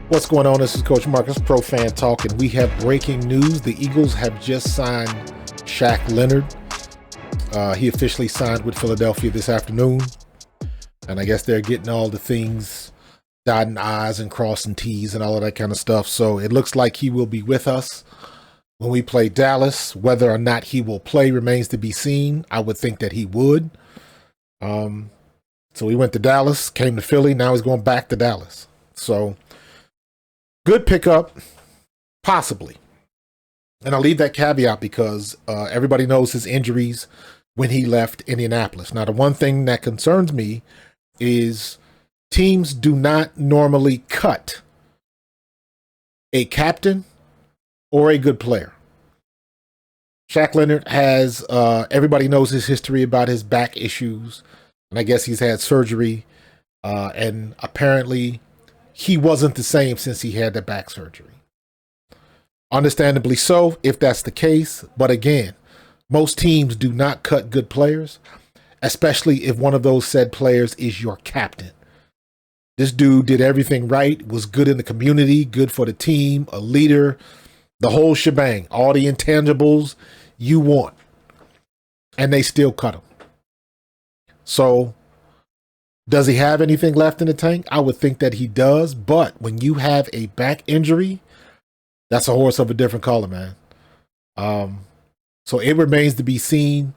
What's going on? This is Coach Marcus, Pro Fan Talk, and we have breaking news. The Eagles have just signed Shaq Leonard. He officially signed with Philadelphia this afternoon, and I guess they're getting all the things, dotting I's and crossing T's and all of that kind of stuff. So it looks like he will be with us when we play Dallas. Whether or not he will play remains to be seen. I would think that he would. So he went to Dallas, came to Philly, now he's going back to Dallas. So good pickup, possibly. And I'll leave that caveat because everybody knows his injuries when he left Indianapolis. Now, the one thing that concerns me is teams do not normally cut a captain or a good player. Shaq Leonard has, everybody knows his history about his back issues. And I guess he's had surgery. And apparently he wasn't the same since he had the back surgery. Understandably so, if that's the case. But again, most teams do not cut good players, especially if one of those said players is your captain. This dude did everything right, was good in the community, good for the team, a leader, the whole shebang, all the intangibles you want. And they still cut him. So does he have anything left in the tank? I would think that he does. But when you have a back injury, that's a horse of a different color, man. So it remains to be seen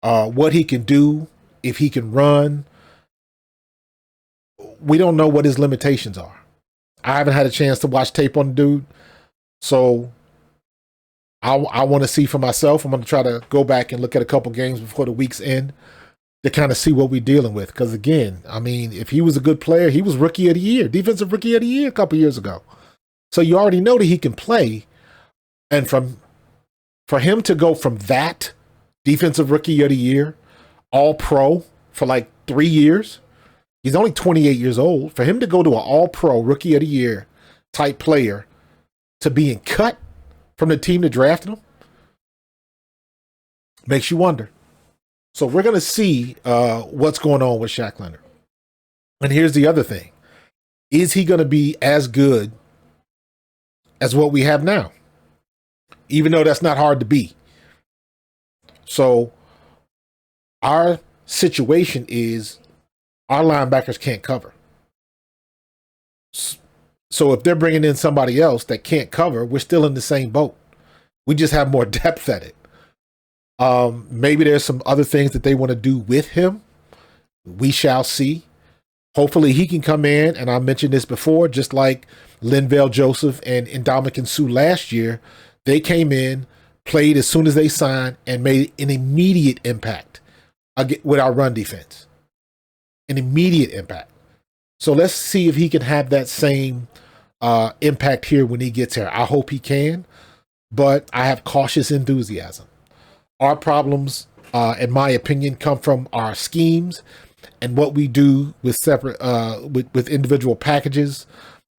what he can do, if he can run. We don't know what his limitations are. I haven't had a chance to watch tape on the dude. So I want to see for myself. I'm going to try to go back and look at a couple games before the week's end to kind of see what we're dealing with. Because again, I mean, if he was a good player, he was Rookie of the Year, Defensive Rookie of the Year a couple years ago. So you already know that he can play. And for him to go from that Defensive Rookie of the Year, All-Pro for like 3 years, he's only 28 years old. For him to go to an All-Pro Rookie of the Year type player to being cut from the team that drafted him makes you wonder. So we're going to see what's going on with Shaq Leonard. And here's the other thing. Is he going to be as good as what we have now? Even though that's not hard to be. So our situation is our linebackers can't cover. So if they're bringing in somebody else that can't cover, we're still in the same boat. We just have more depth at it. Maybe there's some other things that they want to do with him. We shall see. Hopefully he can come in, and I mentioned this before, just like Linval Joseph and Ndamukong Suh last year. They came in, played as soon as they signed, and made an immediate impact with our run defense. An immediate impact. So let's see if he can have that same impact here when he gets here. I hope he can, but I have cautious enthusiasm. Our problems, in my opinion, come from our schemes and what we do with separate, with individual packages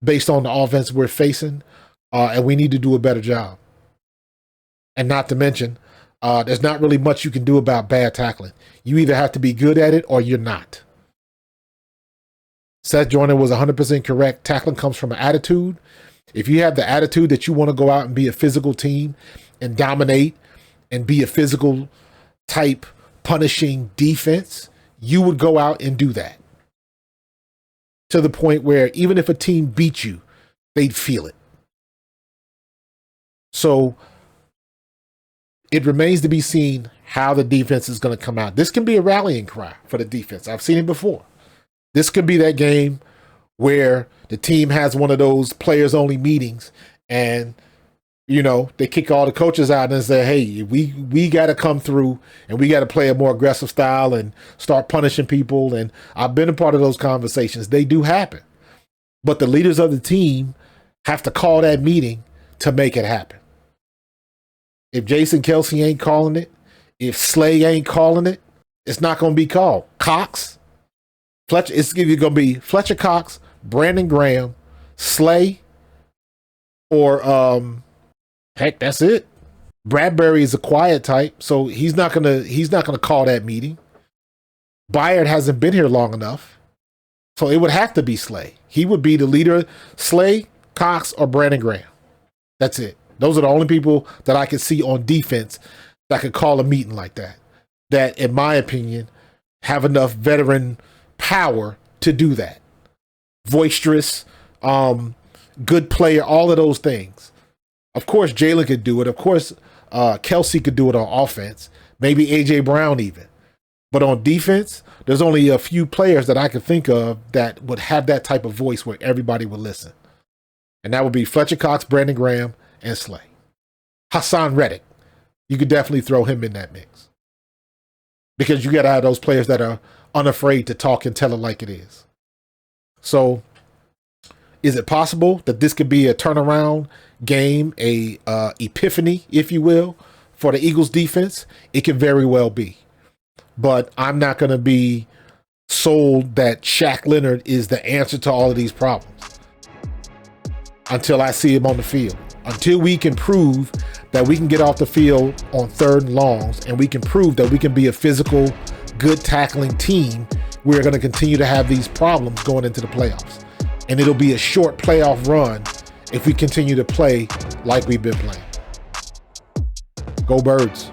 based on the offense we're facing, and we need to do a better job. And not to mention, there's not really much you can do about bad tackling. You either have to be good at it or you're not. Seth Joyner was 100% correct. Tackling comes from an attitude. If you have the attitude that you want to go out and be a physical team and dominate and be a physical type punishing defense, you would go out and do that. To the point where even if a team beat you, they'd feel it. So it remains to be seen how the defense is going to come out. This can be a rallying cry for the defense. I've seen it before. This could be that game where the team has one of those players-only meetings and, you know, they kick all the coaches out and say, hey, we got to come through and we got to play a more aggressive style and start punishing people. And I've been a part of those conversations. They do happen. But the leaders of the team have to call that meeting to make it happen. If Jason Kelsey ain't calling it, if Slay ain't calling it, it's not going to be called. Cox, Fletcher, it's going to be Fletcher Cox, Brandon Graham, Slay, or heck, that's it. Bradbury is a quiet type, so he's not gonna call that meeting. Byard hasn't been here long enough, so it would have to be Slay. He would be the leader. Slay, Cox or Brandon Graham. That's it. Those are the only people that I could see on defense that could call a meeting like that. That, in my opinion, have enough veteran power to do that. Boisterous, good player, all of those things. Of course, Jalen could do it. Of course, Kelsey could do it on offense. Maybe A.J. Brown even. But on defense, there's only a few players that I could think of that would have that type of voice where everybody would listen. And that would be Fletcher Cox, Brandon Graham, and Slay. Hassan Reddick. You could definitely throw him in that mix. Because you got to have those players that are unafraid to talk and tell it like it is. So, is it possible that this could be a turnaround game, a epiphany, if you will, for the Eagles defense? It could very well be. But I'm not going to be sold that Shaq Leonard is the answer to all of these problems until I see him on the field. Until we can prove that we can get off the field on third and longs and we can prove that we can be a physical, good tackling team, we're going to continue to have these problems going into the playoffs. And it'll be a short playoff run if we continue to play like we've been playing. Go Birds.